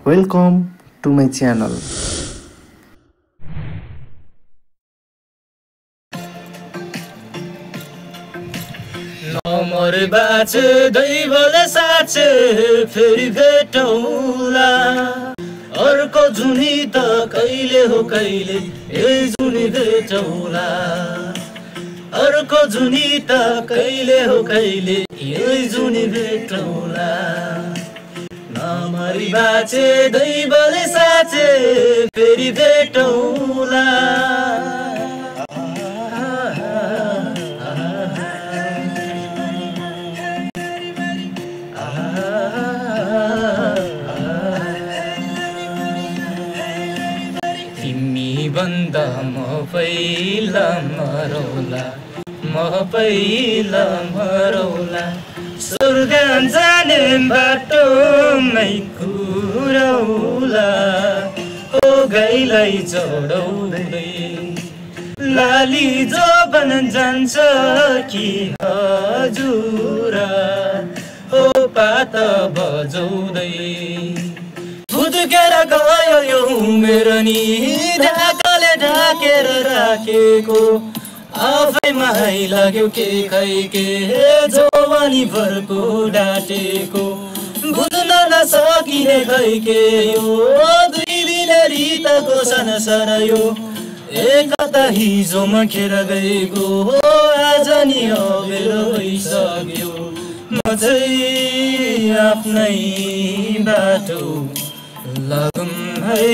Welcome to my channel. नमर बाचे दैवले साचे फेरि भेटौला अर्को जुनी त कहिले हो कहिले यही जुनी भेटौला अर्को जुनी त कहिले हो कहिले यही जुनी भेटौला नमरी बाचे दैवले साचे फेरि भेटौला बन्द म पहिला मरौला स्वर्ग जाने बाटोमै कुरौला ओ गाईलाई चढाउँदै लाली जोबन जान्छ कि हजुर ओ पात बजाउँदै फुत्केर गयो यो मेरो नि ढाकाले ढाकेर राखेको आफैमा लाग्यो के खै के जवानी भरको डाटेको बुझ्न नसकिने खै के यो दुई दिने रितको सनसर यो एकता हिजो मखेर गएको आज नि अबेर भइसक्यो म चाहिँ आफ्नै बाटो लगौँ है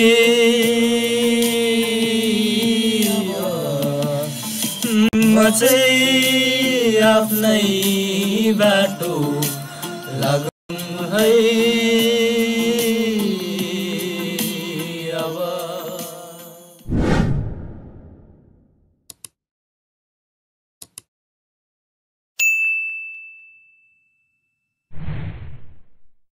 म चाहिँ आफ्नै बाटो